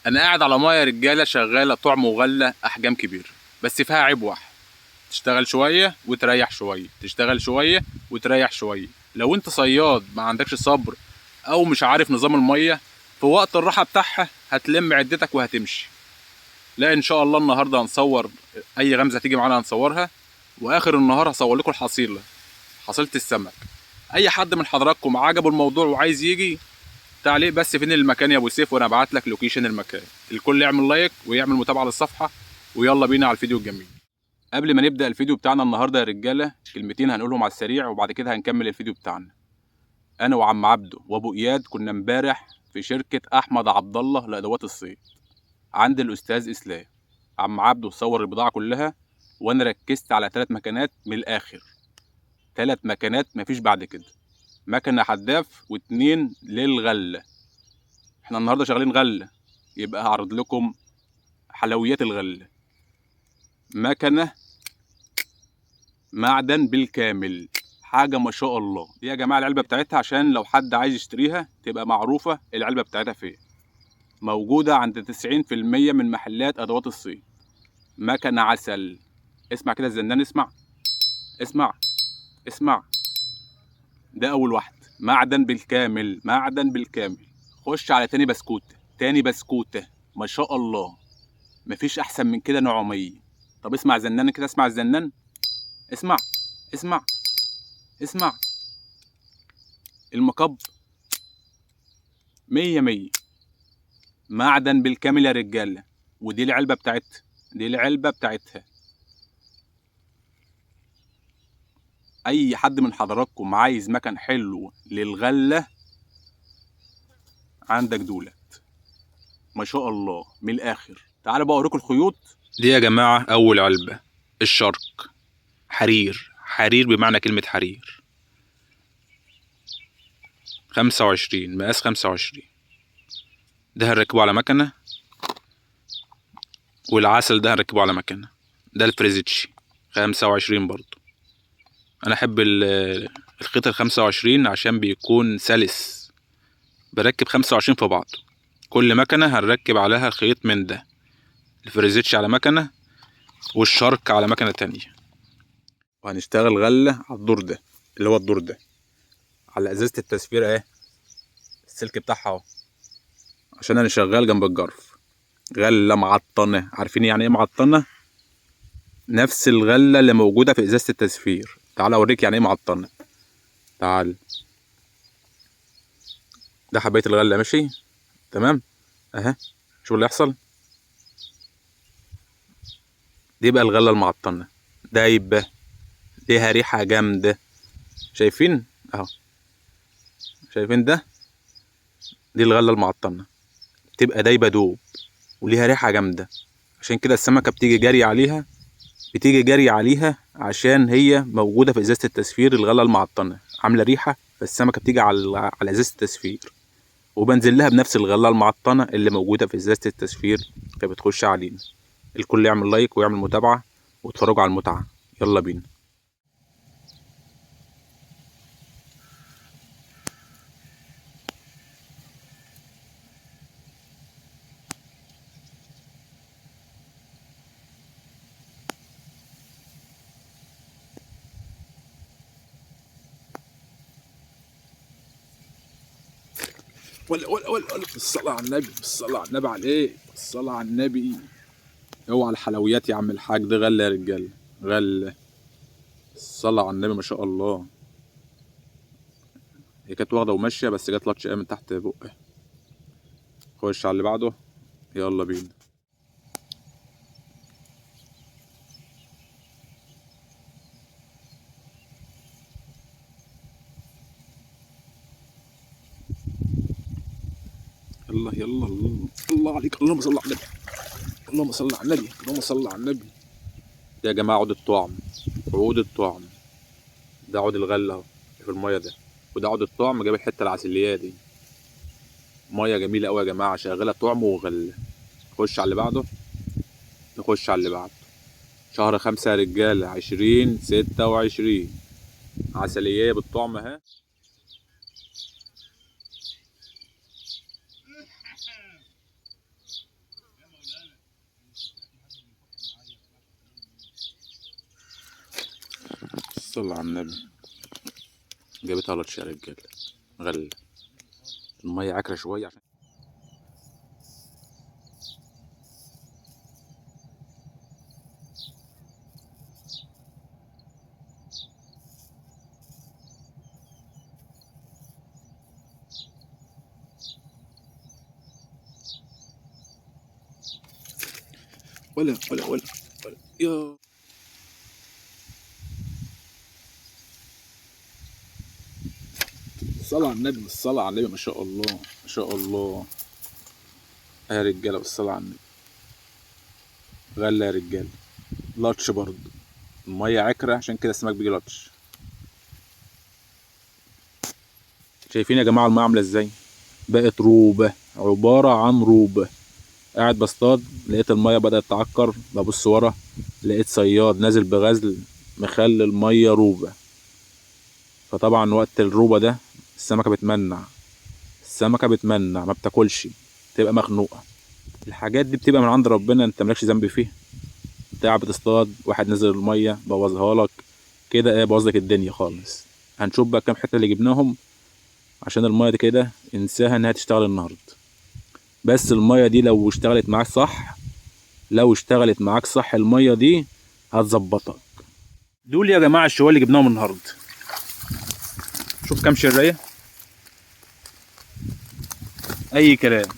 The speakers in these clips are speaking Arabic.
انا قاعد على ميه يا رجاله شغاله طعم وغله احجام كبيره، بس فيها عيب واحد: تشتغل شويه وتريح شويه، تشتغل شويه وتريح شويه. لو انت صياد ما عندكش صبر او مش عارف نظام الميه، في وقت الراحه بتاعها هتلم عدتك وهتمشي. لا، ان شاء الله النهارده هنصور اي غمزه تيجي معانا هنصورها، واخر النهار هصور لكم الحصيله، حصيله السمك. اي حد من حضراتكم عجبه الموضوع وعايز يجي، تعليق بس فين المكان يا ابو سيف وانا ابعت لك لوكيشن المكان. الكل يعمل لايك ويعمل متابعه للصفحه، ويلا بينا على الفيديو الجميل. قبل ما نبدا الفيديو بتاعنا النهارده يا رجاله، كلمتين هنقولهم على السريع وبعد كده هنكمل الفيديو بتاعنا. انا وعم عبده وابو اياد كنا امبارح في شركه احمد عبد الله لادوات الصيد عند الاستاذ اسلام. عم عبده صور البضاعه كلها، وانا ركزت على 3 مكانات من الاخر. 3 مكانات مفيش بعد كده: مكنه حداف و2 للغله. احنا النهارده شغالين غله، يبقى هعرض لكم حلويات الغله. مكنه معدن بالكامل، حاجه ما شاء الله. دي يا جماعه العلبه بتاعتها عشان لو حد عايز يشتريها تبقى معروفه العلبه بتاعتها فين. موجوده عند 90% من محلات ادوات الصيد. مكنه عسل. اسمع كده الزنان، اسمع اسمع اسمع. ده اول واحد، معدن بالكامل، معدن بالكامل. خش على تاني بسكوته، تاني بسكوته، ما شاء الله، مفيش احسن من كده نعوميه. طب اسمع زنان كده، اسمع الزنان، اسمع اسمع اسمع. المكب 100 100، معدن بالكامل يا رجاله. ودي العلبه بتاعتها، دي العلبه بتاعتها. اي حد من حضراتكم عايز مكان حلو للغله، عندك دولت ما شاء الله من الاخر. تعالوا بقى اوريكم الخيوط. دي يا جماعه اول علبه، الشرق حرير، حرير بمعنى كلمه حرير. 25 مقاس 25. ده هنركبه على مكنه، والعسل ده هنركبه على مكنه. ده الفريزيتشي 25 برضو. انا احب الخيط 25 عشان بيكون سلس. بركب 25 في بعض. كل مكنه هنركب عليها خيط من ده. الفريزيتشي على مكنه، والشرك على مكنه تانية. وهنشتغل غله على الدور ده، اللي هو الدور ده، على ازازه التسفير اهي. السلك بتاعها اهو، عشان انا شغال جنب الجرف. غله معطنه، عارفين يعني ايه معطنه؟ نفس الغله اللي موجوده في ازازه التسفير. تعال اوريك يعني ايه معطنه. تعال. ده حبايه الغله، ماشي تمام اهي. شوف اللي يحصل. دي بقى الغله المعطنه، دايبه، ليها ريحه جامده. شايفين اهو؟ شايفين ده؟ دي الغله المعطنه، بتبقى دايبه دوب وليها ريحه جامده. عشان كده السمكه بتيجي جري عليها، بتيجي جري عليها عشان هي موجوده في ازازه التسفير. الغله المعطنه عامله ريحه، فالسمكه بتيجي على ازازه التسفير، وبنزل لها بنفس الغله المعطنه اللي موجوده في ازازه التسفير، فبتخش علينا. الكل يعمل لايك ويعمل متابعه واتفرجوا على المتعه. يلا بينا. ولا الصلاة على النبي، الصلاة على النبي عليك، الصلاة على النبي. اوعى الحلويات يا عم الحاج، ده غلة يا رجالة، غلة. الصلاة على النبي ما شاء الله. هي كانت واخدة وماشية، بس جت لطشة من تحت بقها. خش على اللي بعده، يلا بينا. يلا يلا الله عليك، اللهم صل على النبي، اللهم صل على النبي، اللهم صل على النبي. يا جماعة عود الطعم، عود الطعم. ده عود الغلة اهو في المية ده، وده عود الطعم جاب الحتة العسلية دي. مية جميلة أوي يا جماعة، شغالة طعم وغلة. خش على اللي بعده، نخش على اللي بعده. شهر 5 يا رجالة، 2026. عسلية بالطعم اهي. صلى على النبي. جابتها لطش يا رجاله، غلة المية عكرة شوية عشان ولا يا الصلاة على النبي، الصلاة على النبي، ما شاء الله ما شاء الله يا رجالة، بالصلاة على النبي. غلة يا رجالة، لطش برضه، المية عكرة عشان كده السمك بيجي لطش. شايفين يا جماعة المية عاملة ازاي؟ بقت روبة، عبارة عن روبة. قاعد بصطاد لقيت المية بدأت تعكر، ببص ورا لقيت صياد نازل بغزل مخلي المية روبة. فطبعا وقت الروبة ده السمكة بتمنع، السمكة بتمنع ما بتاكلش، تبقى مخنوقة. الحاجات دي بتبقى من عند ربنا، انت مالكش ذنب فيها. انت قاعد بتصطاد، واحد نزل المية بوظها لك كده، ايه بوظ لك الدنيا خالص. هنشوف بقى كام حتة اللي جبناهم عشان المية دي كده انساها انها تشتغل النهاردة. بس المية دي لو اشتغلت معاك صح، لو اشتغلت معاك صح المية دي هتظبطك. دول يا جماعة الشوال اللي جبناهم النهاردة. شوف كام شراية، اي كلام.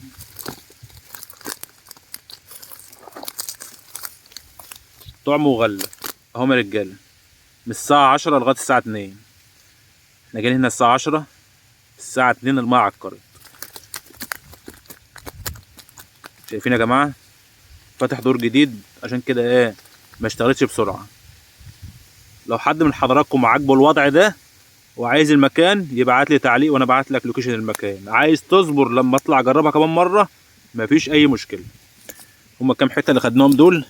طعم وغلة اهم يا رجالة، من الساعة 10 لغاية الساعة 2. احنا جايين هنا الساعة 10، الساعة 2 المية عكرت. شايفين يا جماعة؟ فاتح دور جديد عشان كده ايه ما اشتغلتش بسرعة. لو حد من حضراتكم عاجبه الوضع ده وعايز المكان يبعت لي تعليق وانا ابعت لك لوكيشن المكان. عايز تصبر لما اطلع اجربها كمان مرة مفيش اي مشكلة. هما كام حتة اللي خدناهم دول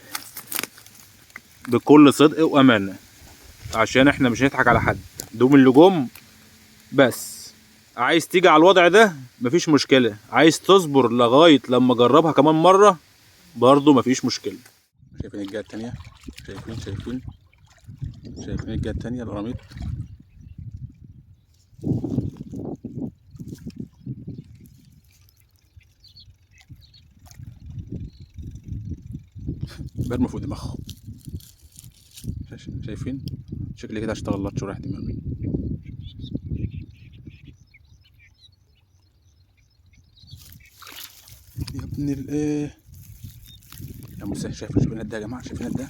بكل صدق وامانة، عشان احنا مش هنضحك على حد. دوم اللي جم بس. عايز تيجي على الوضع ده مفيش مشكلة، عايز تصبر لغاية لما اجربها كمان مرة برضو مفيش مشكلة. شايفين الجهة التانية؟ شايفين الجهة التانية القراميط. برموا فوق دماغهم. شايفين؟ شكلي كده هشتغل لطش ورايح دماغي. يا ابن الايه يا مسهل. شايفين القد ده يا جماعة؟ شايفين القد ده؟